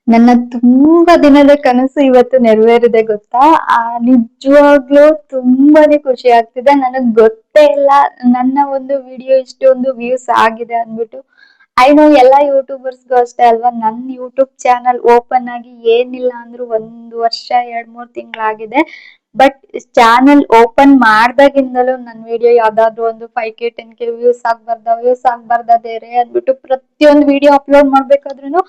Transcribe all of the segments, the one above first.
ನನ್ನ ತುಂಬಾ ದಿನದ ಕನಸು ಇವತ್ತು ನೆರವೇರಿದೆ ಗೊತ್ತಾ? ನಿಜವಾಗ್ಲೂ ತುಂಬಾನೇ ಖುಷಿ ಆಗ್ತಿದೆ. ನನಗ್ ಗೊತ್ತೇ ಇಲ್ಲ ನನ್ನ ಒಂದು ವಿಡಿಯೋ ಇಷ್ಟೊಂದು ವ್ಯೂಸ್ ಆಗಿದೆ ಅಂದ್ಬಿಟ್ಟು. ಐ ನೋ ಎಲ್ಲಾ ಯೂಟ್ಯೂಬರ್ಸ್ಗೂ ಅಷ್ಟೇ ಅಲ್ವಾ? ನನ್ ಯೂಟ್ಯೂಬ್ ಚಾನಲ್ ಓಪನ್ ಆಗಿ ಏನಿಲ್ಲ ಅಂದ್ರೂ 1 ವರ್ಷ 2-3 ತಿಂಗಳಾಗಿದೆ. ಬಟ್ ಚಾನಲ್ ಓಪನ್ ಮಾಡ್ದಾಗಿಂದಲೂ ನನ್ ವಿಡಿಯೋ ಯಾವ್ದಾದ್ರು ಒಂದು 5K 10K ವ್ಯೂಸ್ ಆಗ್ಬಾರ್ದ ಬೇರೆ ಅಂದ್ಬಿಟ್ಟು ಪ್ರತಿಯೊಂದು ವಿಡಿಯೋ ಅಪ್ಲೋಡ್ ಮಾಡ್ಬೇಕಾದ್ರೂ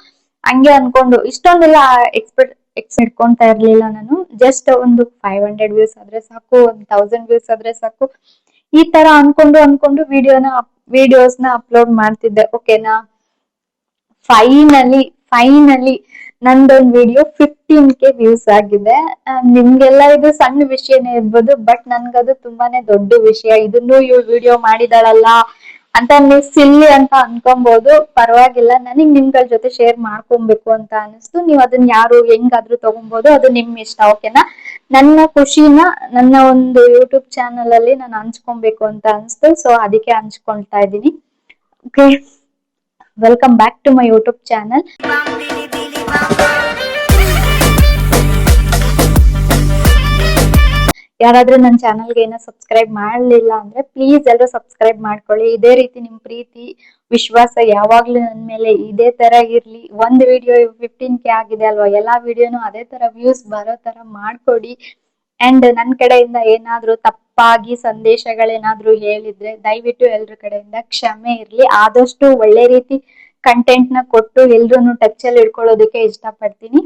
ಹಂಗೆ ಅನ್ಕೊಂಡು ಇಷ್ಟೊಂದೆಲ್ಲ ಎಕ್ಸ್ಪೆಕ್ಟ್ ಇಟ್ಕೊಂತಾ ಇರ್ಲಿಲ್ಲ ನಾನು. ಜಸ್ಟ್ ಒಂದು 500 ವ್ಯೂಸ್ ಆದ್ರೆ ಸಾಕು, 1000 ವ್ಯೂಸ್ ಆದ್ರೆ ಸಾಕು, ಈ ತರ ಅನ್ಕೊಂಡು ವಿಡಿಯೋಸ್ನ ಅಪ್ಲೋಡ್ ಮಾಡ್ತಿದ್ದೆ. ಓಕೆನಾ? ಫೈನಲಿ ನಂದೊಂದ್ ವಿಡಿಯೋ 15K ವ್ಯೂಸ್ ಆಗಿದೆ. ನಿಮ್ಗೆಲ್ಲ ಇದು ಸಣ್ಣ ವಿಷಯನೇ ಇರ್ಬೋದು, ಬಟ್ ನನ್ಗದು ತುಂಬಾನೇ ದೊಡ್ಡ ವಿಷಯ. ಇದನ್ನು ಇವ್ಳು ವಿಡಿಯೋ ಮಾಡಿದಾಳಲ್ಲ ಅಂತ ನೀವು ಸಿಲ್ಲಿ ಅಂತ ಅನ್ಕೊಬಹುದು. ಪರವಾಗಿಲ್ಲ, ನನಗ್ ನಿಮ್ಗಳ ಜೊತೆ ಶೇರ್ ಮಾಡ್ಕೊಬೇಕು ಅಂತ ಅನಿಸ್ತು. ನೀವ್ ಅದನ್ನ ಯಾರು ಹೆಂಗಾದ್ರೂ ತಗೊಬಹುದು, ಅದು ನಿಮ್ ಇಷ್ಟ. ಓಕೆನಾ? ನನ್ನ ಖುಷಿನ ನನ್ನ ಒಂದು ಯೂಟ್ಯೂಬ್ ಚಾನಲ್ ಅಲ್ಲಿ ನಾನು ಹಂಚ್ಕೊಬೇಕು ಅಂತ ಅನಿಸ್ತು. ಸೊ ಅದಕ್ಕೆ ಹಂಚ್ಕೊಳ್ತಾ ಇದ್ದೀನಿ. Okay, welcome back to my YouTube channel. ಯಾರಾದ್ರೂ ನನ್ನ ಚಾನಲ್ಗೆ ಏನೋ ಸಬ್ಸ್ಕ್ರೈಬ್ ಮಾಡ್ಲಿಲ್ಲ ಅಂದ್ರೆ ಪ್ಲೀಸ್ ಎಲ್ಲರೂ ಸಬ್ಸ್ಕ್ರೈಬ್ ಮಾಡ್ಕೊಳ್ಳಿ. ಇದೇ ರೀತಿ ನಿಮ್ ಪ್ರೀತಿ ವಿಶ್ವಾಸ ಯಾವಾಗ್ಲೂ ನನ್ ಮೇಲೆ ಇದೇ ತರ ಇರ್ಲಿ. ಒಂದ್ ವಿಡಿಯೋ 15K ಆಗಿದೆ ಅಲ್ವಾ, ಎಲ್ಲಾ ವಿಡಿಯೋನು ಅದೇ ತರ ವ್ಯೂಸ್ ಬರೋ ತರ ಮಾಡ್ಕೊಡಿ. ಅಂಡ್ ನನ್ ಕಡೆಯಿಂದ ಏನಾದ್ರೂ ತಪ್ಪಾಗಿ ಸಂದೇಶಗಳೇನಾದ್ರೂ ಹೇಳಿದ್ರೆ ದಯವಿಟ್ಟು ಎಲ್ರ ಕಡೆಯಿಂದ ಕ್ಷಮೆ ಇರ್ಲಿ. ಆದಷ್ಟು ಒಳ್ಳೆ ರೀತಿ ಕಂಟೆಂಟ್ ನ ಕೊಟ್ಟು ಎಲ್ರೂನು ಟಚ್ ಅಲ್ಲಿ ಇಟ್ಕೊಳ್ಳೋದಕ್ಕೆ ಇಷ್ಟಪಡ್ತೀನಿ.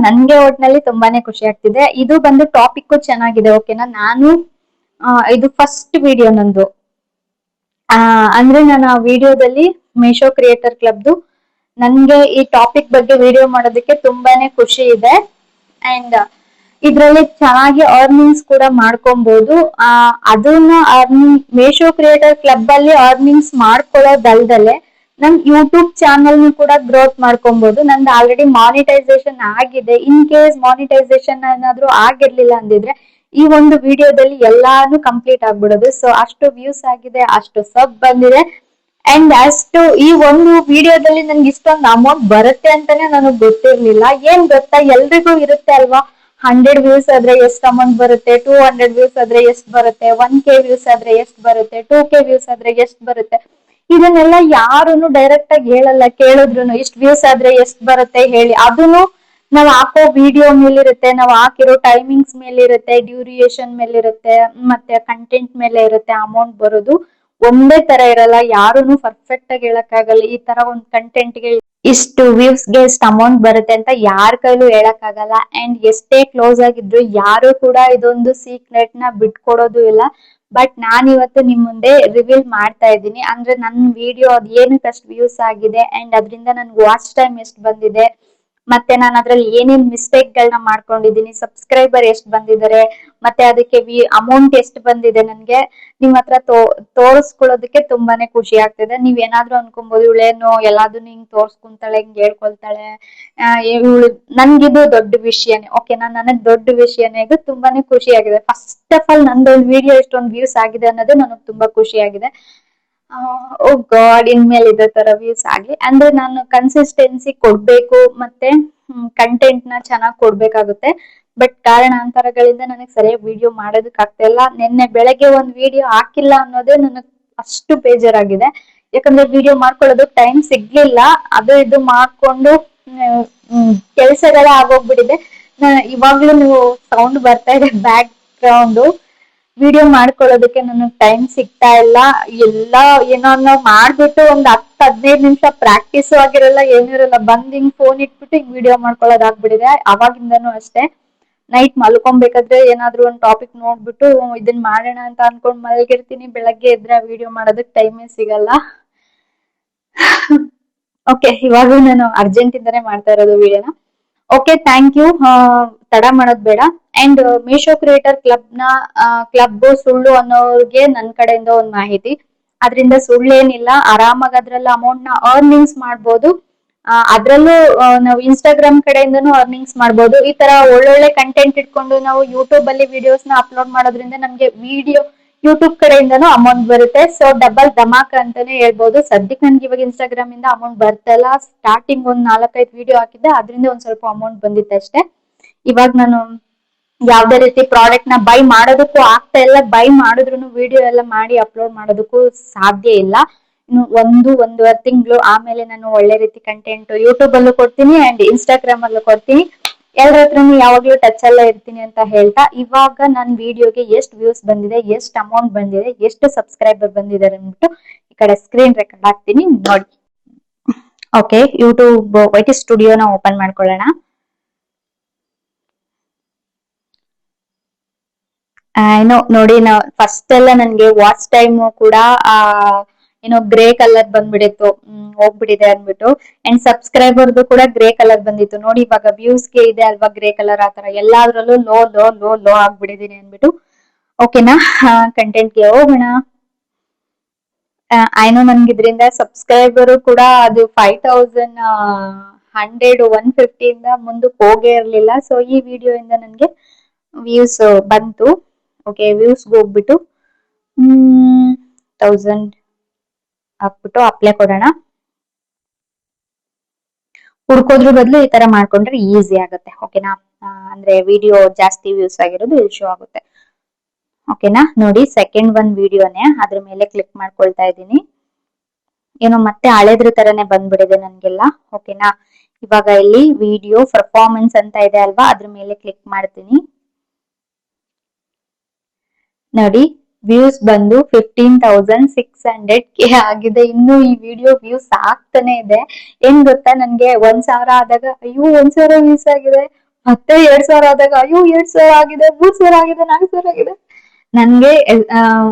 ನನ್ಗೆ ಒಟ್ನಲ್ಲಿ ತುಂಬಾನೇ ಖುಷಿ ಆಗ್ತಿದೆ. ಇದು ಬಂದು ಟಾಪಿಕ್ ಚೆನ್ನಾಗಿದೆ. ಓಕೆನಾ? ಇದು ಫಸ್ಟ್ ವಿಡಿಯೋ ನಂದು. ಅಂದ್ರೆ ನಾನು ಆ ವಿಡಿಯೋದಲ್ಲಿ ಮೀಶೋ ಕ್ರಿಯೇಟರ್ ಕ್ಲಬ್ದು ನನ್ಗೆ ಈ ಟಾಪಿಕ್ ಬಗ್ಗೆ ವಿಡಿಯೋ ಮಾಡೋದಕ್ಕೆ ತುಂಬಾನೇ ಖುಷಿ ಇದೆ. ಅಂಡ್ ಇದ್ರಲ್ಲಿ ಚೆನ್ನಾಗಿ ಅರ್ನಿಂಗ್ಸ್ ಕೂಡ ಮಾಡ್ಕೊಬಹುದು. ಅದನ್ನ ಮೀಶೋ ಕ್ರಿಯೇಟರ್ ಕ್ಲಬ್ ಅಲ್ಲಿ ಅರ್ನಿಂಗ್ಸ್ ಮಾಡ್ಕೊಳ್ಳೋದಲ್ದಲೆ ನಮ್ ಯೂಟ್ಯೂಬ್ ಚಾನಲ್ ಕೂಡ ಗ್ರೋತ್ ಮಾಡ್ಕೊಬಹುದು. ನಂದು ಆಲ್ರೆಡಿ ಮಾನಿಟೈಸೇಷನ್ ಆಗಿದೆ. ಇನ್ ಕೇಸ್ ಮಾನಿಟೈಸೇಷನ್ ಏನಾದ್ರೂ ಆಗಿರ್ಲಿಲ್ಲ ಅಂದಿದ್ರೆ ಈ ಒಂದು ವಿಡಿಯೋದಲ್ಲಿ ಎಲ್ಲಾನು ಕಂಪ್ಲೀಟ್ ಆಗ್ಬಿಡೋದು. ಸೊ ಅಷ್ಟು ವ್ಯೂಸ್ ಆಗಿದೆ, ಅಷ್ಟು ಸಬ್ ಬಂದಿದೆ. ಅಂಡ್ ಅಷ್ಟು ಈ ಒಂದು ವಿಡಿಯೋದಲ್ಲಿ ನನ್ಗೆ ಇಷ್ಟೊಂದು ಅಮೌಂಟ್ ಬರುತ್ತೆ ಅಂತಾನೆ ನನಗ್ ಗೊತ್ತಿರ್ಲಿಲ್ಲ. ಏನ್ ಗೊತ್ತಾ, ಎಲ್ರಿಗೂ ಇರುತ್ತೆ ಅಲ್ವಾ, 100 ವ್ಯೂಸ್ ಆದ್ರೆ ಎಷ್ಟು ಅಮೌಂಟ್ ಬರುತ್ತೆ, 200 ವ್ಯೂಸ್ ಆದ್ರೆ ಎಷ್ಟು ಬರುತ್ತೆ, 1K ವ್ಯೂಸ್ ಆದ್ರೆ ಎಷ್ಟು ಬರುತ್ತೆ, 2K ವ್ಯೂಸ್ ಆದ್ರೆ ಎಷ್ಟು ಬರುತ್ತೆ. ಇದನ್ನೆಲ್ಲ ಯಾರುನು ಡೈರೆಕ್ಟ್ ಆಗಿ ಹೇಳಲ್ಲ. ಕೇಳಿದ್ರು ಇಷ್ಟು ವ್ಯೂಸ್ ಆದ್ರೆ ಎಷ್ಟು ಬರುತ್ತೆ ಹೇಳಿ. ಅದನ್ನು ನಾವ್ ಹಾಕೋ ವಿಡಿಯೋ ಮೇಲಿರುತ್ತೆ, ನಾವ್ ಹಾಕಿರೋ ಟೈಮಿಂಗ್ಸ್ ಮೇಲಿರುತ್ತೆ, ಡ್ಯೂರಿಯೇಷನ್ ಮೇಲಿರುತ್ತೆ, ಮತ್ತೆ ಕಂಟೆಂಟ್ ಮೇಲೆ ಇರುತ್ತೆ ಅಮೌಂಟ್ ಬರೋದು. ಒಂದೇ ತರ ಇರಲ್ಲ. ಯಾರುನು ಪರ್ಫೆಕ್ಟ್ ಆಗಿ ಹೇಳಕ್ಕಾಗಲ್ಲ ಈ ತರ ಒಂದ್ ಕಂಟೆಂಟ್ಗೆ ಇಷ್ಟು ವ್ಯೂಸ್ಗೆ ಇಷ್ಟು ಅಮೌಂಟ್ ಬರುತ್ತೆ ಅಂತ ಯಾರ ಕೈಲೂ ಹೇಳಕ್ಕಾಗಲ್ಲ. ಅಂಡ್ ಎಷ್ಟೇ ಕ್ಲೋಸ್ ಆಗಿದ್ರು ಯಾರು ಕೂಡ ಇದೊಂದು ಸೀಕ್ರೆಟ್ ನ ಬಿಟ್ಕೊಡೋದು ಇಲ್ಲ. ಬಟ್ ನಾನ್ ಇವತ್ತು ನಿಮ್ ಮುಂದೆ ರಿವೀಲ್ ಮಾಡ್ತಾ ಇದ್ದೀನಿ. ಅಂದ್ರೆ ನನ್ ವಿಡಿಯೋ ಅದ್ ಏನಕ್ಕೆ ಅಷ್ಟು ವ್ಯೂಸ್ ಆಗಿದೆ ಅಂಡ್ ಅದರಿಂದ ನನ್ಗೆ ವಾಚ್ ಟೈಮ್ ಎಷ್ಟು ಬಂದಿದೆ, ಮತ್ತೆ ನಾನು ಅದ್ರಲ್ಲಿ ಏನೇನ್ ಮಿಸ್ಟೇಕ್ ಗಳನ್ನ ಮಾಡ್ಕೊಂಡಿದೀನಿ, ಸಬ್ಸ್ಕ್ರೈಬರ್ ಎಷ್ಟು ಬಂದಿದ್ದಾರೆ, ಮತ್ತೆ ಅದಕ್ಕೆ ಅಮೌಂಟ್ ಎಷ್ಟು ಬಂದಿದೆ, ನನ್ಗೆ ನಿಮ್ ಹತ್ರ ತೋರಿಸ್ಕೊಳ್ಳೋದಕ್ಕೆ ತುಂಬಾನೇ ಖುಷಿ ಆಗ್ತಿದೆ. ನೀವ್ ಏನಾದ್ರೂ ಅನ್ಕೊಬಹುದು, ಇವಳೇನು ಎಲ್ಲಾದನ್ನು ಹಿಂಗ್ ತೋರ್ಸ್ಕೊಂತಾಳೆ, ಹಿಂಗ್ ಹೇಳ್ಕೊಳ್ತಾಳೆ, ಇವಳು ನನ್ಗಿದು ದೊಡ್ಡ ವಿಷಯನೇ. ಓಕೆನಾ? ನನಗ್ ದೊಡ್ಡ ವಿಷಯನೇ ಇದು. ತುಂಬಾನೇ ಖುಷಿ ಆಗಿದೆ. ಫಸ್ಟ್ ಆಫ್ ಆಲ್ ನಂದೊಂದು ವಿಡಿಯೋ ಎಷ್ಟೊಂದು ವ್ಯೂಸ್ ಆಗಿದೆ ಅನ್ನೋದು ನನಗ್ ತುಂಬಾ ಖುಷಿ ಆಗಿದೆ. ಓ ಗಾಡ್, ಇನ್ಮೇಲೆ ಇದೇ ತರ ವ್ಯೂಸ್ ಆಗ್ಲಿ. ಅಂದ್ರೆ ನಾನು ಕನ್ಸಿಸ್ಟೆನ್ಸಿ ಕೊಡ್ಬೇಕು, ಮತ್ತೆ ಕಂಟೆಂಟ್ ನ ಚೆನ್ನಾಗ್ ಕೊಡ್ಬೇಕಾಗುತ್ತೆ. ಬಟ್ ಕಾರಣಾಂತರಗಳಿಂದ ನನಗೆ ಸರಿಯಾಗಿ ವಿಡಿಯೋ ಮಾಡೋದಕ್ ಆಗ್ತಾ ಇಲ್ಲ. ನಿನ್ನೆ ಬೆಳಗ್ಗೆ ಒಂದ್ ವಿಡಿಯೋ ಹಾಕಿಲ್ಲ ಅನ್ನೋದೇ ನನಗ್ ಅಷ್ಟು ಬೇಜಾರಾಗಿದೆ. ಯಾಕಂದ್ರೆ ವಿಡಿಯೋ ಮಾಡ್ಕೊಳ್ಳೋದಕ್ ಟೈಮ್ ಸಿಗ್ಲಿಲ್ಲ. ಅದು ಇದು ಮಾಡ್ಕೊಂಡು ಕೆಲ್ಸಗಳೇ ಆಗೋಗ್ಬಿಟ್ಟಿದೆ. ಇವಾಗ್ಲೂ ನೀವು ಸೌಂಡ್ ಬರ್ತಾ ಇದೆ ಬ್ಯಾಕ್ ಗ್ರೌಂಡ್. ವಿಡಿಯೋ ಮಾಡ್ಕೊಳ್ಳೋದಕ್ಕೆ ನನಗ್ ಟೈಮ್ ಸಿಗ್ತಾ ಇಲ್ಲ. ಏನೋ ಮಾಡ್ಬಿಟ್ಟು ಒಂದ್ 10-15 ನಿಮಿಷ ಪ್ರಾಕ್ಟೀಸ್ ಆಗಿರಲ್ಲ, ಏನೂ ಇರಲ್ಲ. ಬಂದ್ ಹಿಂಗ್ ಫೋನ್ ಇಟ್ಬಿಟ್ಟು ಹಿಂಗ್ ವಿಡಿಯೋ ಮಾಡ್ಕೊಳ್ಳೋದ್ ಆಗ್ಬಿಟ್ಟಿದೆ. ಅವಾಗಿಂದನೂ ಅಷ್ಟೇ, ನೈಟ್ ಮಲ್ಕೊಬೇಕಾದ್ರೆ ಏನಾದ್ರೂ ಒಂದ್ ಟಾಪಿಕ್ ನೋಡ್ಬಿಟ್ಟು ಇದನ್ ಮಾಡೋಣ ಅಂತ ಅನ್ಕೊಂಡ್ ಮಲಗಿರ್ತೀನಿ. ಬೆಳಗ್ಗೆ ಎದ್ರೆ ವಿಡಿಯೋ ಮಾಡೋದಕ್ ಟೈಮೇ ಸಿಗಲ್ಲ. ಓಕೆ, ಇವಾಗ ನಾನು ಅರ್ಜೆಂಟ್ ಇಂದಾನೆ ಮಾಡ್ತಾ ಇರೋದು ವಿಡಿಯೋನ. Okay, thank you. ತಡ ಮಾಡೋದ್ ಬೇಡ. ಅಂಡ್ ಮೀಶೋ ಕ್ರಿಯೇಟರ್ ಕ್ಲಬ್ ಸುಳ್ಳು ಅನ್ನೋರ್ಗೆ ನನ್ ಕಡೆಯಿಂದ ಒಂದ್ ಮಾಹಿತಿ. ಅದ್ರಿಂದ ಸುಳ್ಳೇನಿಲ್ಲ. ಆರಾಮಾಗಿ ಅದ್ರಲ್ಲಿ ಅಮೌಂಟ್ ನ ಅರ್ನಿಂಗ್ಸ್ ಮಾಡ್ಬೋದು. ಅದ್ರಲ್ಲೂ ನಾವು ಇನ್ಸ್ಟಾಗ್ರಾಮ್ ಕಡೆಯಿಂದನೂ ಅರ್ನಿಂಗ್ಸ್ ಮಾಡ್ಬೋದು. ಈ ತರ ಒಳ್ಳೊಳ್ಳೆ ಕಂಟೆಂಟ್ ಇಟ್ಕೊಂಡು ನಾವು ಯೂಟ್ಯೂಬ್ ಅಲ್ಲಿ ವಿಡಿಯೋಸ್ ನ ಅಪ್ಲೋಡ್ ಮಾಡೋದ್ರಿಂದ ನಮ್ಗೆ ವಿಡಿಯೋ ಯೂಟ್ಯೂಬ್ ಕಡೆಯಿಂದನೂ ಅಮೌಂಟ್ ಬರುತ್ತೆ. ಸೊ ಡಬಲ್ ಧಮಾಕ್ ಅಂತಾನೆ ಹೇಳ್ಬೋದು. ಸದ್ಯಕ್ಕೆ ನನ್ಗೆ ಇವಾಗ ಇನ್ಸ್ಟಾಗ್ರಾಮ್ ಇಂದ ಅಮೌಂಟ್ ಬರ್ತಲ್ಲ. ಸ್ಟಾರ್ಟಿಂಗ್ ಒಂದ್ 4-5 ವಿಡಿಯೋ ಹಾಕಿದ್ದೆ, ಅದರಿಂದ ಒಂದ್ ಸ್ವಲ್ಪ ಅಮೌಂಟ್ ಬಂದಿತ್ತು ಅಷ್ಟೇ. ಇವಾಗ ನಾನು ಯಾವ್ದೇ ರೀತಿ ಪ್ರಾಡಕ್ಟ್ ನ ಬೈ ಮಾಡೋದಕ್ಕೂ ಆಗ್ತಾ ಇಲ್ಲ. ಬೈ ಮಾಡಿದ್ರು ವಿಡಿಯೋ ಎಲ್ಲ ಮಾಡಿ ಅಪ್ಲೋಡ್ ಮಾಡೋದಕ್ಕೂ ಸಾಧ್ಯ ಇಲ್ಲ. ಇನ್ನು 1-1.5 ತಿಂಗಳು ಆಮೇಲೆ ನಾನು ಒಳ್ಳೆ ರೀತಿ ಕಂಟೆಂಟ್ ಯೂಟ್ಯೂಬ್ ಅಲ್ಲೂ ಕೊಡ್ತೀನಿ ಅಂಡ್ ಇನ್ಸ್ಟಾಗ್ರಾಮ್ ಅಲ್ಲೂ ಕೊಡ್ತೀನಿ. ಎಲ್ಲರ ಹತ್ರನು ಯಾವಾಗ್ಲೂ ಟಚ್ ಅಲ್ಲೇ ಇರ್ತೀನಿ ಅಂತ ಹೇಳ್ತಾ, ಇವಾಗ ನನ್ನ ವಿಡಿಯೋಗೆ ಎಷ್ಟು ವ್ಯೂಸ್ ಬಂದಿದೆ, ಎಷ್ಟು ಅಮೌಂಟ್ ಬಂದಿದೆ, ಎಷ್ಟು ಸಬ್ಸ್ಕ್ರೈಬರ್ ಬಂದಿದ್ದಾರೆ ಅಂದ್ಬಿಟ್ಟು ಈ ಕಡೆ ಸ್ಕ್ರೀನ್ ರೆಕಾರ್ಡ್ ಹಾಕ್ತೀನಿ ನೋಡಿ. ಓಕೆ, ಯೂಟ್ಯೂಬ್ ವೈಟಿ ಸ್ಟುಡಿಯೋನ ಓಪನ್ ಮಾಡ್ಕೊಳ್ಳೋಣ. ಏನೋ ನೋಡಿ, ಫಸ್ಟ್ ಎಲ್ಲ ನನ್ಗೆ ವಾಚ್ ಟೈಮ್ ಕೂಡ ಏನೋ ಗ್ರೇ ಕಲರ್ ಬಂದ್ಬಿಡಿತ್ತು, ಹೋಗ್ಬಿಟ್ಟಿದೆ ಅಂದ್ಬಿಟ್ಟು. ಅಂಡ್ ಸಬ್ಸ್ಕ್ರೈಬರ್ದು ಕೂಡ ಗ್ರೇ ಕಲರ್ ಬಂದಿತ್ತು ನೋಡಿ. ಇವಾಗ ವ್ಯೂಸ್ ಗೆ ಇದೆ ಅಲ್ವಾ ಗ್ರೇ ಕಲರ್, ಆತರ ಎಲ್ಲಾದ್ರಲ್ಲೂ ಲೋ ಲೋ ಲೋ ಲೋ ಆಗ್ಬಿಟ್ಟಿದೀನಿ ಅಂದ್ಬಿಟ್ಟು. ಓಕೆನಾ, ಕಂಟೆಂಟ್ ಗೆ ಹೋಗೋಣ. ಏನೋ ನನ್ಗೆ ಇದರಿಂದ ಸಬ್ಸ್ಕ್ರೈಬರ್ ಕೂಡ ಅದು 5150 ಇಂದ ಮುಂದಕ್ಕೆ ಹೋಗೇ ಇರ್ಲಿಲ್ಲ. ಸೊ ಈ ವಿಡಿಯೋ ಇಂದ ನನ್ಗೆ ವ್ಯೂಸ್ ಬಂತು. ಓಕೆ, ವ್ಯೂಸ್ ಹೋಗ್ಬಿಟ್ಟು 1000 ಹಾಕ್ಬಿಟ್ಟು ಅಪ್ಲೈ ಕೊಡೋಣ. ಹುಡ್ಕೋದ್ರ ಬದಲು ಈ ತರ ಮಾಡ್ಕೊಂಡ್ರೆ ಈಸಿ ಆಗುತ್ತೆ. ಓಕೆನಾ, ಅಂದ್ರೆ ವಿಡಿಯೋ ಜಾಸ್ತಿ ವ್ಯೂಸ್ ಆಗಿರೋದು ಇಲ್ಲಿ ಶೋ ಆಗುತ್ತೆ. ಓಕೆನಾ, ನೋಡಿ ಸೆಕೆಂಡ್ ಒಂದ್ ವಿಡಿಯೋನೇ, ಅದ್ರ ಮೇಲೆ ಕ್ಲಿಕ್ ಮಾಡ್ಕೊಳ್ತಾ ಇದ್ದೀನಿ. ಏನೋ ಮತ್ತೆ ಹಳೆದ್ರ ತರನೇ ಬಂದ್ಬಿಡಿದೆ ನನ್ಗೆಲ್ಲ. ಓಕೆನಾ, ಇವಾಗ ಇಲ್ಲಿ ವಿಡಿಯೋ ಪರ್ಫಾರ್ಮೆನ್ಸ್ ಅಂತ ಇದೆ ಅಲ್ವಾ, ಅದ್ರ ಮೇಲೆ ಕ್ಲಿಕ್ ಮಾಡ್ತೀನಿ. ನೋಡಿ, ವ್ಯೂಸ್ ಬಂದು 15,600 ಆಗಿದೆ. ಇನ್ನು ಈ ವಿಡಿಯೋ ವ್ಯೂಸ್ ಆಗ್ತಾನೆ ಇದೆ. ಏನ್ ಗೊತ್ತಾ, ನನ್ಗೆ 1,000 ಆದಾಗ ಅಯ್ಯೋ 1,000 ವ್ಯೂಸ್ ಆಗಿದೆ, ಮತ್ತೆ 2,000 ಆದಾಗ ಅಯ್ಯೋ 2,000 ಆಗಿದೆ, 3,000 ಆಗಿದೆ, 4,000 ಆಗಿದೆ. ನನ್ಗೆ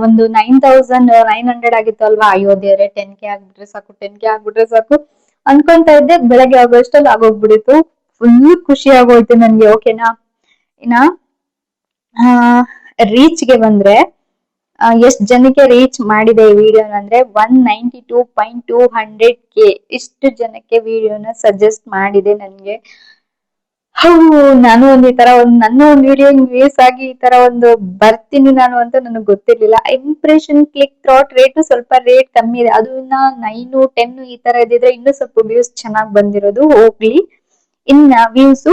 ಒಂದು 9,900 ಆಗಿತ್ತು ಅಲ್ವಾ. ಅಯ್ಯೋ ದೇವ್ರೆ, 10K ಆಗ್ಬಿಟ್ರೆ ಸಾಕು, 10K ಆಗ್ಬಿಟ್ರೆ ಸಾಕು ಅನ್ಕೊಂತ ಇದ್ದೆ. ಬೆಳಗ್ಗೆ ಆಗೋಷ್ಟಲ್ಲಿ ಆಗೋಗ್ಬಿಡಿತ್ತು. ಫುಲ್ ಖುಷಿ ಆಗೋಯ್ತು ನನ್ಗೆ. ಓಕೆನಾ, ಇನ್ನ ರೀಚ್ ಗೆ ಬಂದ್ರೆ ಎಷ್ಟ್ ಜನಕ್ಕೆ ರೀಚ್ ಮಾಡಿದೆ ಈ ವಿಡಿಯೋನ ಅಂದ್ರೆ 192.200K ಇಷ್ಟು ಜನಕ್ಕೆ ವಿಡಿಯೋನ ಸಜೆಸ್ಟ್ ಮಾಡಿದೆ ನನ್ಗೆ. ನಾನು ಒಂದ್ ಈ ತರ ನನ್ನ ಒಂದ್ ವಿಡಿಯೋ ವ್ಯೂಸ್ ಆಗಿ ಈ ತರ ಒಂದು ಬರ್ತೀನಿ ನಾನು ಅಂತ ನನಗೆ ಗೊತ್ತಿರ್ಲಿಲ್ಲ. ಇಂಪ್ರೆಷನ್ ಕ್ಲಿಕ್ ಥ್ರಾಟ್ ರೇಟ್ ಸ್ವಲ್ಪ ರೇಟ್ ಕಮ್ಮಿ ಇದೆ. ಅದು 9-10 ಈ ತರ ಇದ್ದಿದ್ರೆ ಇನ್ನೂ ಸ್ವಲ್ಪ ವ್ಯೂಸ್ ಚೆನ್ನಾಗಿ ಬಂದಿರೋದು. ಹೋಗ್ಲಿ, ಇನ್ನ ವ್ಯೂಸ್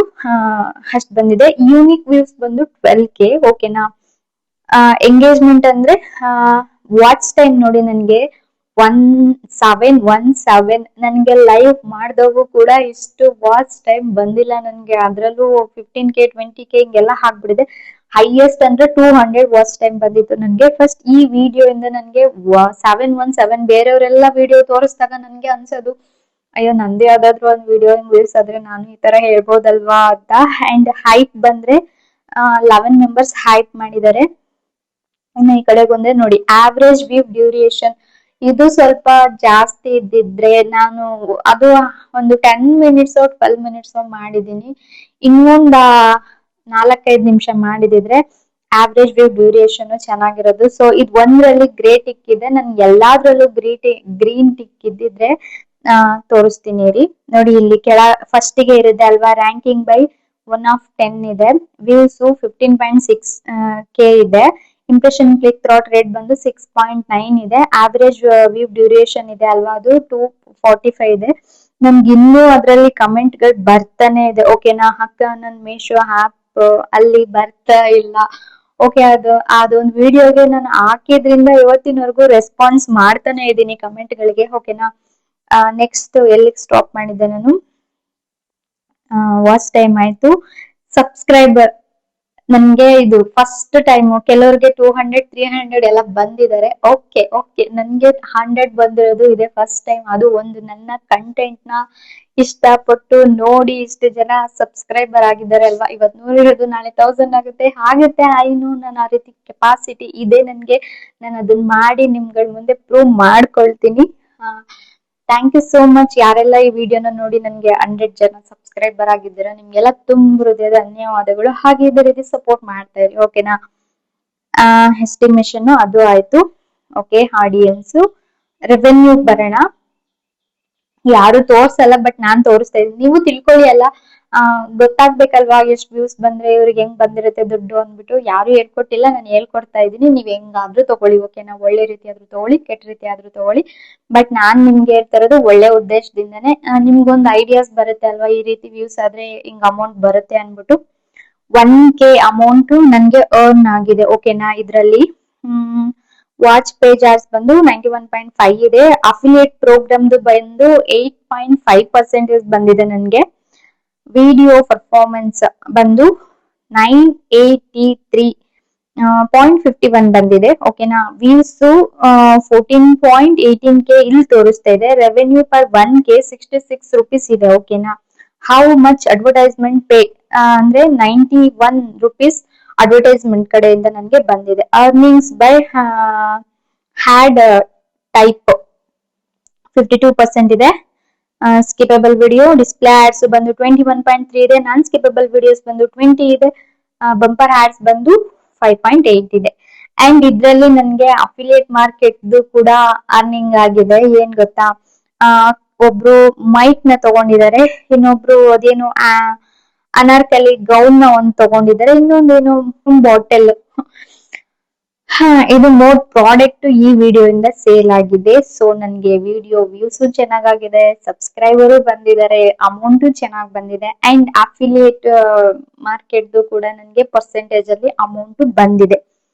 ಅಷ್ಟ್ ಬಂದಿದೆ. ಯೂನಿಕ್ ವ್ಯೂಸ್ ಬಂದು 12K. ಓಕೆನಾ, ಎಂಗೇಜ್ಮೆಂಟ್ ಅಂದ್ರೆ ವಾಚ್ ಟೈಮ್ ನೋಡಿ, ನನ್ಗೆ 1717 ನನ್ಗೆ ಲೈವ್ ಮಾಡ್ದವು ಕೂಡ ಇಷ್ಟು ವಾಚ್ ಟೈಮ್ ಬಂದಿಲ್ಲ ನನ್ಗೆ. ಅದ್ರಲ್ಲೂ 15K 20K ಹಿಂಗೆಲ್ಲ ಹಾಕ್ಬಿಡಿದೆ. ಹೈಯೆಸ್ಟ್ ಅಂದ್ರೆ 200 ವಾಚ್ ಟೈಮ್ ಬಂದಿತ್ತು ನನ್ಗೆ. ಫಸ್ಟ್ ಈ ವಿಡಿಯೋ ಇಂದ ನನ್ಗೆ 717 ಬೇರೆಯವರೆಲ್ಲ ವಿಡಿಯೋ ತೋರಿಸಿದಾಗ ನನ್ಗೆ ಅನ್ಸೋದು, ಅಯ್ಯೋ ನಂದೇ ಯಾವ್ದಾದ್ರು ಒಂದ್ ವಿಡಿಯೋ ವ್ಯೂಸ್ ಆದ್ರೆ ನಾನು ಈ ತರ ಹೇಳ್ಬೋದಲ್ವಾ ಅಂತ. ಅಂಡ್ ಹೈಪ್ ಬಂದ್ರೆ 11 ಮೆಂಬರ್ಸ್ ಹೈಪ್ ಮಾಡಿದ್ದಾರೆ. ಇನ್ನು ಈ ಕಡೆ ಬಂದ್ರೆ ನೋಡಿ, ಆವ್ರೇಜ್ ವ್ಯೂ ಡ್ಯೂರೇಷನ್ ಇದು ಸ್ವಲ್ಪ ಜಾಸ್ತಿ ಇದ್ದಿದ್ರೆ ನಾನು ಅದು ಒಂದು 10 ಮಿನಿಟ್ಸ್ 12 ಮಿನಿಟ್ಸ್ ಮಾಡಿದೀನಿ. ಇನ್ನೊಂದ 4-5 ನಿಮಿಷ ಮಾಡಿದಿದ್ರೆ ಆವ್ರೇಜ್ ವ್ಯೂ ಡ್ಯೂರೇಷನ್ ಚೆನ್ನಾಗಿರೋದು. ಸೊ ಇದು ಒಂದ್ರಲ್ಲಿ ಗ್ರೇ ಟಿಕ್ ಇದೆ, ನನ್ಗೆ ಎಲ್ಲಾದ್ರಲ್ಲೂ ಗ್ರೀನ್ ಟಿಕ್ ಇದ್ದಿದ್ರೆ ತೋರಿಸ್ತೀನಿ ರೀ. ನೋಡಿ, ಇಲ್ಲಿ ಫಸ್ಟ್ ಗೆ ಇರುತ್ತೆ ಅಲ್ವಾ, ರ್ಯಾಂಕಿಂಗ್ ಬೈ 1/10 ಇದೆ. ವ್ಯೂಸ್ 15.6K ಇದೆ. ಇಂಪ್ರೆಷನ್ ಕ್ಲಿಕ್ ಥ್ರಾಟ್ ರೇಟ್ ಬಂದು 6.9 ಇದೆ. ಆವರೇಜ್ ವ್ಯೂ ಡ್ಯೂರೇಷನ್ ಇದೆ ಅಲ್ವಾ, ಅದು 245 ಇದೆ. ನನ್ಗೆ ಇನ್ನೂ ಅದ್ರಲ್ಲಿ ಕಮೆಂಟ್ ಗಳು ಬರ್ತಾನೆ ಇದೆ. ಓಕೆನಾ, ಅಕ್ಕ ನನ್ ಮೀಶೋ ಆಪ್ ಅಲ್ಲಿ ಬರ್ತಾ ಇಲ್ಲ. ಓಕೆ, ಅದೊಂದು ವಿಡಿಯೋಗೆ ನಾನು ಹಾಕಿದ್ರಿಂದ ಇವತ್ತಿನವರೆಗೂ ರೆಸ್ಪಾನ್ಸ್ ಮಾಡ್ತಾನೆ ಇದ್ದೀನಿ ಕಮೆಂಟ್ ಗಳಿಗೆ. ಓಕೆನಾ, ನೆಕ್ಸ್ಟ್ ಎಲ್ಲಿಗೆ ಸ್ಟಾಪ್ ಮಾಡಿದ್ದೆ ನಾನು, ವಾಚ್ ಟೈಮ್ ಆಯ್ತು. ಸಬ್ಸ್ಕ್ರೈಬರ್ ನನ್ಗೆ ಇದು ಫಸ್ಟ್ ಟೈಮ್. ಕೆಲವ್ರಿಗೆ 200-300 ಎಲ್ಲ ಬಂದಿದ್ದಾರೆ. ಓಕೆ ಓಕೆ, ನನ್ಗೆ 100 ಬಂದಿರೋದು ಇದೆ ಫಸ್ಟ್ ಟೈಮ್. ಅದು ಒಂದು ನನ್ನ ಕಂಟೆಂಟ್ ನ ಇಷ್ಟಪಟ್ಟು ನೋಡಿ ಇಷ್ಟು ಜನ ಸಬ್ಸ್ಕ್ರೈಬರ್ ಆಗಿದ್ದಾರೆ ಅಲ್ವಾ. ಇವತ್ತು ನೋಡಿರೋದು ನಾಳೆ 1000 ಆಗುತ್ತೆ ಆಗುತ್ತೆ. ನಾನು ಆ ರೀತಿ ಕೆಪಾಸಿಟಿ ಇದೆ ನನ್ಗೆ. ನಾನು ಅದನ್ನ ಮಾಡಿ ನಿಮ್ಗಳ ಮುಂದೆ ಪ್ರೂವ್ ಮಾಡ್ಕೊಳ್ತೀನಿ. ಥ್ಯಾಂಕ್ ಯು ಸೋ ಮಚ್ ಯಾರೆಲ್ಲ ಈ ವಿಡಿಯೋನ ನೋಡಿ ನನ್ಗೆ 100 ಜನ ಸಬ್ಸ್ಕ್ರೈಬರ್ ಆಗಿದ್ದೀರಾ. ನಿಮ್ಗೆಲ್ಲ ತುಂಬ ಹೃದಯದ ಧನ್ಯವಾದಗಳು. ಹಾಗೆ ಇದೇ ರೀತಿ ಸಪೋರ್ಟ್ ಮಾಡ್ತಾ ಇರಿ. ಓಕೆನಾ, ಎಸ್ಟಿಮೇಷನ್ ಅದು ಆಯ್ತು. ಓಕೆ, ಆಡಿಯನ್ಸ್ ರೆವೆನ್ಯೂ ಬರೋಣ. ಯಾರು ತೋರ್ಸಲ್ಲ, ಬಟ್ ನಾನ್ ತೋರಿಸ್ತಾ ಇದೀನಿ. ನೀವು ತಿಳ್ಕೊಳ್ಳಿ ಅಲ್ಲ, ಗೊತ್ತಾಗ್ಬೇಕಲ್ವಾ ಎಷ್ಟ್ ವ್ಯೂಸ್ ಬಂದ್ರೆ ಇವ್ರಿಗೆ ಹೆಂಗ್ ಬಂದಿರುತ್ತೆ ದುಡ್ಡು ಅಂದ್ಬಿಟ್ಟು. ಯಾರು ಹೇಳ್ಕೊಟ್ಟಿಲ್ಲ, ನಾನು ಹೇಳ್ಕೊಡ್ತಾ ಇದೀನಿ. ನೀವ್ ಹೆಂಗಾದ್ರೂ ತಗೊಳ್ಳಿ, ಓಕೆನಾ. ಒಳ್ಳೆ ರೀತಿ ಆದ್ರೂ ತಗೊಳ್ಳಿ, ಕೆಟ್ಟ ರೀತಿ ಆದ್ರೂ ತಗೊಳ್ಳಿ, ಬಟ್ ನಾನ್ ನಿಮ್ಗೆ ಹೇಳ್ತಾ ಇರೋದು ಒಳ್ಳೆ ಉದ್ದೇಶದಿಂದಾನೆ. ನಿಮ್ಗೊಂದು ಐಡಿಯಾಸ್ ಬರುತ್ತೆ ಅಲ್ವಾ, ಈ ರೀತಿ ವ್ಯೂಸ್ ಆದ್ರೆ ಹಿಂಗ್ ಅಮೌಂಟ್ ಬರುತ್ತೆ ಅನ್ಬಿಟ್ಟು. 1K ಅಮೌಂಟ್ ನನ್ಗೆ ಅರ್ನ್ ಆಗಿದೆ, ಓಕೆನಾ. ಇದ್ರಲ್ಲಿ ವಾಚ್ ಪೇಜ್ ಆರ್ಸ್ ಬಂದು 91.5 ಇದೆ. ಅಫಿಲಿಯೇಟ್ ಪ್ರೋಗ್ರಾಮ್ದು ಬಂದು 8.5% ಬಂದಿದೆ ನನ್ಗೆ. ವಿಡಿಯೋ ಪರ್ಫಾರ್ಮೆನ್ಸ್ ಬಂದು 983.51 ಬಂದಿದೆ, ಓಕೆನಾ. ವ್ಯೂಸ್ 14.18K ಇಲ್ಲಿ ತೋರಿಸ್ತಾ ಇದೆ. ರೆವೆನ್ಯೂ ಪರ್ 1K 66 rupees ಇದೆ, ಓಕೆನಾ. ಹೌ ಮಚ್ ಅಡ್ವರ್ಟೈಸ್ಮೆಂಟ್ ಪೇ ಅಂದ್ರೆ 91 rupees ಅಡ್ವರ್ಟೈಸ್ಮೆಂಟ್ ಕಡೆಯಿಂದ ನನಗೆ ಬಂದಿದೆ. ಅರ್ನಿಂಗ್ಸ್ ಬೈ ಹ್ಯಾಡ್ ಟೈಪ್ 52% ಇದೆ. ಸ್ಕಿಪಬಲ್ ವಿಡಿಯೋ ಡಿಸ್ಪ್ಲೇ ಆಡ್ಸ್ ಬಂದು 21.3 ಇದೆ. ನಾನ್ ಸ್ಕಿಪಬಲ್ ವಿಡಿಯೋಸ್ ಬಂದು 20 ಇದೆ. ಬಂಪರ್ ಆಡ್ಸ್ ಬಂದು 5.8 ಇದೆ. ಅಂಡ್ ಇದ್ರಲ್ಲಿ ನನ್ಗೆ ಅಫಿಲಿಯೇಟ್ ಮಾರ್ಕೆಟ್ ಕೂಡ ಅರ್ನಿಂಗ್ ಆಗಿದೆ. ಏನ್ ಗೊತ್ತಾ, ಒಬ್ರು ಮೈಕ್ ನ ತಗೊಂಡಿದ್ದಾರೆ, ಇನ್ನೊಬ್ರು ಅದೇನು ಅನಾರ್ಕಲಿ ಗೌನ್ ನ ಒಂದ್ ತಗೊಂಡಿದ್ದಾರೆ, ಇನ್ನೊಂದೇನು ಬಾಟಲ್. ಇದು ಮೋರ್ ಪ್ರಾಡಕ್ಟ್ ಈ ವಿಡಿಯೋ ಇಂದ ಸೇಲ್ ಆಗಿದೆ. ಸೊ ನನ್ಗೆ ವಿಡಿಯೋ ವ್ಯೂಸ್ ಚೆನ್ನಾಗಾಗಿದೆ, ಸಬ್ಸ್ಕ್ರೈಬರು ಬಂದಿದ್ದಾರೆ, ಅಮೌಂಟ್ ಚೆನ್ನಾಗ್ ಬಂದಿದೆ. ಅಂಡ್ ಅಫಿಲಿಯೇಟ್ ಮಾರ್ಕೆಟ್ ಕೂಡ ನನ್ಗೆ ಪರ್ಸೆಂಟೇಜ್ ಅಲ್ಲಿ ಅಮೌಂಟ್ ಬಂದಿದೆ.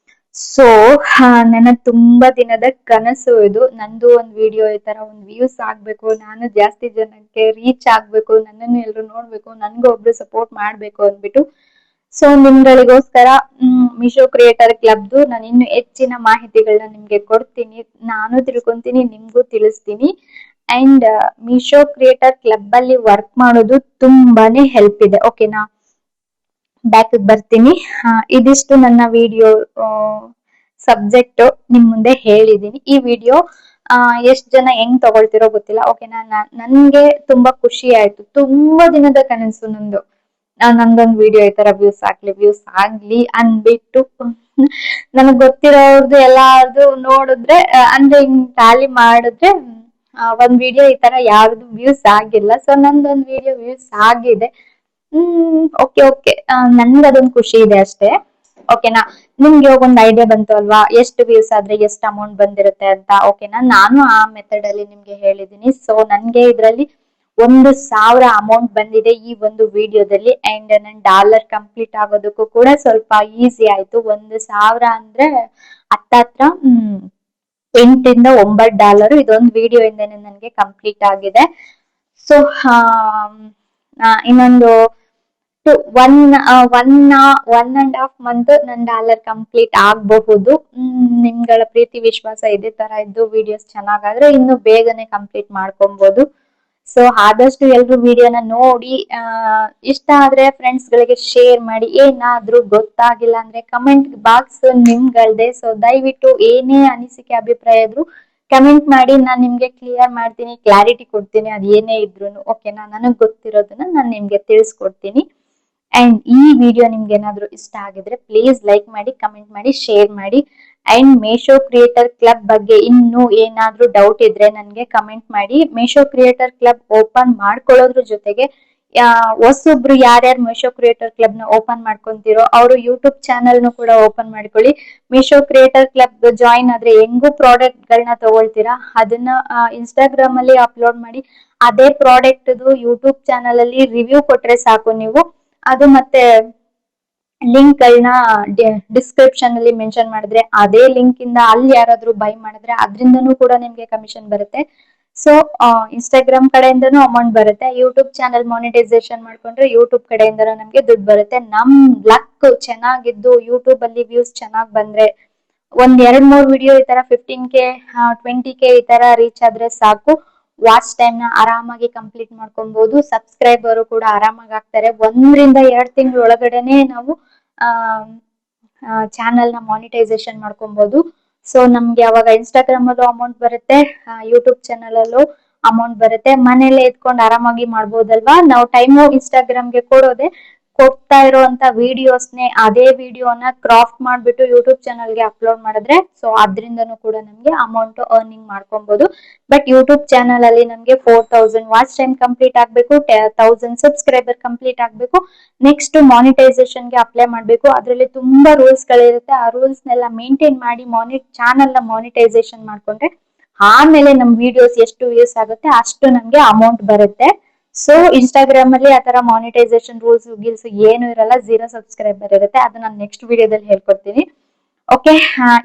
ಸೊ ನನ್ನ ತುಂಬಾ ದಿನದ ಕನಸು ಇದು. ನಂದು ಒಂದ್ ವಿಡಿಯೋ ಈ ತರ ಒಂದ್ ವ್ಯೂಸ್ ಆಗ್ಬೇಕು, ನಾನು ಜಾಸ್ತಿ ಜನಕ್ಕೆ ರೀಚ್ ಆಗ್ಬೇಕು, ನನ್ನನ್ನು ಎಲ್ರು ನೋಡ್ಬೇಕು, ನನ್ಗೂ ಒಬ್ರು ಸಪೋರ್ಟ್ ಮಾಡ್ಬೇಕು ಅಂದ್ಬಿಟ್ಟು. ಸೊ ನಿಮ್ಗಳಿಗೋಸ್ಕರ ಮೀಶೋ ಕ್ರಿಯೇಟರ್ ಕ್ಲಬ್ದು ನಾನು ಇನ್ನು ಹೆಚ್ಚಿನ ಮಾಹಿತಿಗಳನ್ನ ನಿಮ್ಗೆ ಕೊಡ್ತೀನಿ. ನಾನು ತಿಳ್ಕೊಂತೀನಿ, ನಿಮ್ಗೂ ತಿಳಿಸ್ತೀನಿ. ಅಂಡ್ ಮೀಶೋ ಕ್ರಿಯೇಟರ್ ಕ್ಲಬ್ ಅಲ್ಲಿ ವರ್ಕ್ ಮಾಡೋದು ತುಂಬಾನೇ ಹೆಲ್ಪ್ ಇದೆ, ಓಕೆನಾ. ಬ್ಯಾಕ್ ಬರ್ತೀನಿ. ಇದಿಷ್ಟು ನನ್ನ ವಿಡಿಯೋ ಸಬ್ಜೆಕ್ಟ್ ನಿಮ್ ಮುಂದೆ ಹೇಳಿದೀನಿ. ಈ ವಿಡಿಯೋ ಎಷ್ಟ್ ಜನ ಹೆಂಗ್ ತಗೊಳ್ತಿರೋ ಗೊತ್ತಿಲ್ಲ, ಓಕೆನಾ. ನನ್ಗೆ ತುಂಬಾ ಖುಷಿ ಆಯ್ತು, ತುಂಬಾ ದಿನದ ಕನಸು ನಂದು. ನಂದೊಂದ್ ವಿಡಿಯೋ ಈ ತರ ವ್ಯೂಸ್ ಆಗ್ಲಿ ಅನ್ಬಿಟ್ಟು ನನಗ್ ಗೊತ್ತಿರೋರ್ದು ಎಲ್ಲಾರ್ದು ನೋಡಿದ್ರೆ ಅಂದ್ರೆ ಹಿಂಗ್ ಟ್ಯಾಲಿ ಮಾಡಿದ್ರೆ ಒಂದ್ ವಿಡಿಯೋ ಈ ತರ ಯಾವ್ದು ವ್ಯೂಸ್ ಆಗಿಲ್ಲ. ಸೊ ನಂದೊಂದ್ ವಿಡಿಯೋ ವ್ಯೂಸ್ ಆಗಿದೆ. ಓಕೆ ನನ್ಗೆ ಅದೊಂದು ಖುಷಿ ಇದೆ ಅಷ್ಟೇ, ಓಕೆನಾ. ನಿಮ್ಗೆ ಒಂದ್ ಐಡಿಯಾ ಬಂತು ಅಲ್ವಾ, ಎಷ್ಟು ವ್ಯೂಸ್ ಆದ್ರೆ ಎಷ್ಟು ಅಮೌಂಟ್ ಬಂದಿರುತ್ತೆ ಅಂತ, ಓಕೆನಾ. ನಾನು ಆ ಮೆಥಡ್ ಅಲ್ಲಿ ನಿಮ್ಗೆ ಹೇಳಿದೀನಿ. ಸೊ ನನ್ಗೆ ಇದ್ರಲ್ಲಿ 1,000 ಅಮೌಂಟ್ ಬಂದಿದೆ ಈ ಒಂದು ವಿಡಿಯೋದಲ್ಲಿ. ಅಂಡ್ ನನ್ ಡಾಲರ್ ಕಂಪ್ಲೀಟ್ ಆಗೋದಕ್ಕೂ ಕೂಡ ಸ್ವಲ್ಪ ಈಸಿ ಆಯ್ತು. 1,000 ಅಂದ್ರೆ ಹತ್ತತ್ರ $8 ಇದೊಂದು ವಿಡಿಯೋ ಇಂದಾನೆ ನನ್ಗೆ ಕಂಪ್ಲೀಟ್ ಆಗಿದೆ. ಸೊ ಇನ್ನೊಂದು ಒನ್ ಅಂಡ್ ಹಾಫ್ ಮಂತ್ ನನ್ ಡಾಲರ್ ಕಂಪ್ಲೀಟ್ ಆಗಬಹುದು. ನಿಮ್ಗಳ ಪ್ರೀತಿ ವಿಶ್ವಾಸ ಇದೇ ತರ ಇದ್ದು ವಿಡಿಯೋಸ್ ಚೆನ್ನಾಗಾದ್ರೆ ಇನ್ನು ಬೇಗನೆ ಕಂಪ್ಲೀಟ್ ಮಾಡ್ಕೊಬಹುದು. ಸೊ ಆದಷ್ಟು ಎಲ್ರು ವಿಡಿಯೋನ ನೋಡಿ, ಇಷ್ಟ ಆದ್ರೆ ಫ್ರೆಂಡ್ಸ್ ಗಳಿಗೆ ಶೇರ್ ಮಾಡಿ. ಏನಾದ್ರೂ ಗೊತ್ತಾಗಿಲ್ಲ ಅಂದ್ರೆ ಕಮೆಂಟ್ ಬಾಕ್ಸ್ ನಿಮ್ಗಳ್ದೆ. ಸೊ ದಯವಿಟ್ಟು ಏನೇ ಅನಿಸಿಕೆ ಅಭಿಪ್ರಾಯ ಇದ್ರು ಕಮೆಂಟ್ ಮಾಡಿ, ನಾನ್ ನಿಮ್ಗೆ ಕ್ಲಿಯರ್ ಮಾಡ್ತೀನಿ, ಕ್ಲಾರಿಟಿ ಕೊಡ್ತೀನಿ. ಅದ್ ಏನೇ ಇದ್ರು ಓಕೆನಾ. ನನಗ್ ಗೊತ್ತಿರೋದನ್ನ ನಾನ್ ನಿಮ್ಗೆ ತಿಳಿಸ್ಕೊಡ್ತೀನಿ. ಅಂಡ್ ಈ ವಿಡಿಯೋ ನಿಮ್ಗೆ ಏನಾದ್ರು ಇಷ್ಟ ಆಗಿದ್ರೆ ಪ್ಲೀಸ್ ಲೈಕ್ ಮಾಡಿ, ಕಮೆಂಟ್ ಮಾಡಿ, ಶೇರ್ ಮಾಡಿ. ಅಂಡ್ ಮೀಶೋ ಕ್ರಿಯೇಟರ್ ಕ್ಲಬ್ ಬಗ್ಗೆ ಇನ್ನೂ ಏನಾದ್ರೂ ಡೌಟ್ ಇದ್ರೆ ನನ್ಗೆ ಕಮೆಂಟ್ ಮಾಡಿ. ಮೀಶೋ ಕ್ರಿಯೇಟರ್ ಕ್ಲಬ್ ಓಪನ್ ಮಾಡ್ಕೊಳ್ಳೋದ್ರ ಜೊತೆಗೆ ಹೊಸೊಬ್ರು ಯಾರ್ಯಾರು ಮೀಶೋ ಕ್ರಿಯೇಟರ್ ಕ್ಲಬ್ ನ ಓಪನ್ ಮಾಡ್ಕೊಂತಿರೋ ಅವರು ಯೂಟ್ಯೂಬ್ ಚಾನಲ್ ನು ಕೂಡ ಓಪನ್ ಮಾಡ್ಕೊಳ್ಳಿ. ಮೀಶೋ ಕ್ರಿಯೇಟರ್ ಕ್ಲಬ್ ಜಾಯಿನ್ ಆದ್ರೆ ಹೆಂಗು ಪ್ರಾಡಕ್ಟ್ ಗಳನ್ನ ತಗೊಳ್ತೀರಾ, ಅದನ್ನ ಇನ್ಸ್ಟಾಗ್ರಾಮ್ ಅಲ್ಲಿ ಅಪ್ಲೋಡ್ ಮಾಡಿ ಅದೇ ಪ್ರಾಡಕ್ಟ್ ಯೂಟ್ಯೂಬ್ ಚಾನಲ್ ಅಲ್ಲಿ ರಿವ್ಯೂ ಕೊಟ್ರೆ ಸಾಕು ನೀವು. ಅದು ಮತ್ತೆ ಲಿಂಕ್ ಗಳನ್ನ ಡಿಸ್ಕ್ರಿಪ್ಷನ್ ಅಲ್ಲಿ ಮೆನ್ಷನ್ ಮಾಡಿದ್ರೆ ಅದೇ ಲಿಂಕ್ ಇಂದ ಅಲ್ಲಿ ಯಾರಾದ್ರೂ ಬೈ ಮಾಡಿದ್ರೆ ಅದ್ರಿಂದನೂ ಕೂಡ ನಿಮ್ಗೆ ಕಮಿಷನ್ ಬರುತ್ತೆ. ಸೊ ಇನ್ಸ್ಟಾಗ್ರಾಮ್ ಕಡೆಯಿಂದನೂ ಅಮೌಂಟ್ ಬರುತ್ತೆ. ಯೂಟ್ಯೂಬ್ ಚಾನಲ್ ಮಾನಿಟೈಸೇಷನ್ ಮಾಡ್ಕೊಂಡ್ರೆ ಯೂಟ್ಯೂಬ್ ಕಡೆಯಿಂದನೂ ನಮ್ಗೆ ದುಡ್ಡು ಬರುತ್ತೆ. ನಮ್ ಲಕ್ ಚೆನ್ನಾಗಿದ್ದು ಯೂಟ್ಯೂಬ್ ಅಲ್ಲಿ ವ್ಯೂಸ್ ಚೆನ್ನಾಗ್ ಬಂದ್ರೆ ಒಂದ್ 2-3 ವಿಡಿಯೋ ಈ ತರ 15K 20K ಈ ತರ ರೀಚ್ ಆದ್ರೆ ಸಾಕು. ವಾಚ್ ಟೈಮ್ ನ ಆರಾಮಾಗಿ ಕಂಪ್ಲೀಟ್ ಮಾಡ್ಕೊಬಹುದು. ಸಬ್ಸ್ಕ್ರೈಬರ್ ಕೂಡ ಆರಾಮಾಗಿ ಆಗ್ತಾರೆ. 1-2 ತಿಂಗಳ ಒಳಗಡೆನೆ ನಾವು ಚಾನಲ್ ನ ಮಾನಿಟೈಸೇಷನ್ ಮಾಡ್ಕೊಬಹುದು. ಸೊ ನಮ್ಗೆ ಅವಾಗ ಇನ್ಸ್ಟಾಗ್ರಾಮ್ ಅಲ್ಲೂ ಅಮೌಂಟ್ ಬರುತ್ತೆ, ಯೂಟ್ಯೂಬ್ ಚಾನಲ್ ಅಲ್ಲೂ ಅಮೌಂಟ್ ಬರುತ್ತೆ. ಮನೇಲೆ ಇದ್ಕೊಂಡು ಆರಾಮಾಗಿ ಮಾಡ್ಬೋದಲ್ವಾ. ನಾವು ಟೈಮು ಇನ್ಸ್ಟಾಗ್ರಾಮ್ಗೆ ಕೊಡೋದೆ ಕೊಡ್ತಾ ಇರೋಂತ ವಿಡಿಯೋಸ್ನೇ ಅದೇ ವಿಡಿಯೋನ ಕ್ರಾಪ್ ಮಾಡ್ಬಿಟ್ಟು ಯೂಟ್ಯೂಬ್ ಚಾನಲ್ಗೆ ಅಪ್ಲೋಡ್ ಮಾಡಿದ್ರೆ ಸೊ ಅದ್ರಿಂದನೂ ಕೂಡ ನಮ್ಗೆ ಅಮೌಂಟ್ ಅರ್ನಿಂಗ್ ಮಾಡ್ಕೊಬಹುದು. ಬಟ್ ಯೂಟ್ಯೂಬ್ ಚಾನಲ್ ಅಲ್ಲಿ ನಮ್ಗೆ 4000 ವಾಚ್ ಟೈಮ್ ಕಂಪ್ಲೀಟ್ ಆಗ್ಬೇಕು, 1000 ಸಬ್ಸ್ಕ್ರೈಬರ್ ಕಂಪ್ಲೀಟ್ ಆಗ್ಬೇಕು, ನೆಕ್ಸ್ಟ್ ಮಾನಿಟೈಸೇಷನ್ ಗೆ ಅಪ್ಲೈ ಮಾಡ್ಬೇಕು. ಅದ್ರಲ್ಲಿ ತುಂಬಾ ರೂಲ್ಸ್ ಗಳಿರುತ್ತೆ. ಆ ರೂಲ್ಸ್ ನೆಲ್ಲ ಮೇಂಟೈನ್ ಮಾಡಿ ಚಾನಲ್ ನ ಮಾನಿಟೈಸೇಷನ್ ಮಾಡ್ಕೊಂಡ್ರೆ ಆಮೇಲೆ ನಮ್ ವಿಡಿಯೋಸ್ ಎಷ್ಟು ವ್ಯೂಸ್ ಆಗುತ್ತೆ ಅಷ್ಟು ನಮ್ಗೆ ಅಮೌಂಟ್ ಬರುತ್ತೆ. ಸೊ ಇನ್ಸ್ಟಾಗ್ರಾಮ್ ಅಲ್ಲಿ ಆತರ ಮಾನಿಟೈಸೇಷನ್ ರೂಲ್ಸ್ ಗೀಲ್ಸ್ ಏನು ಇರಲ್ಲ, 0 ಸಬ್ಸ್ಕ್ರೈಬರ್ ಇರುತ್ತೆ. ಅದು ನಾನು ನೆಕ್ಸ್ಟ್ ವಿಡಿಯೋದಲ್ಲಿ ಹೇಳ್ಕೊಡ್ತೀನಿ. ಓಕೆ,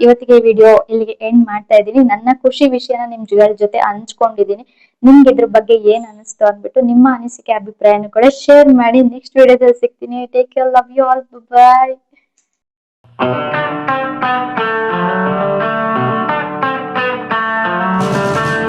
ಇವತ್ತಿಗೆ ವಿಡಿಯೋ ಇಲ್ಲಿಗೆ ಎಂಡ್ ಮಾಡ್ತಾ ಇದ್ದೀನಿ. ನನ್ನ ಖುಷಿ ವಿಷಯನ ನಿಮ್ ಜೊತೆ ಹಂಚ್ಕೊಂಡಿದ್ದೀನಿ. ನಿಮ್ಗೆ ಇದ್ರ ಬಗ್ಗೆ ಏನ್ ಅನಿಸ್ತು ಅಂದ್ಬಿಟ್ಟು ನಿಮ್ಮ ಅನಿಸಿಕೆ ಅಭಿಪ್ರಾಯನ ಕೂಡ ಶೇರ್ ಮಾಡಿ. ನೆಕ್ಸ್ಟ್ ವಿಡಿಯೋದಲ್ಲಿ ಸಿಗ್ತೀನಿ. Take care, love you all, bye.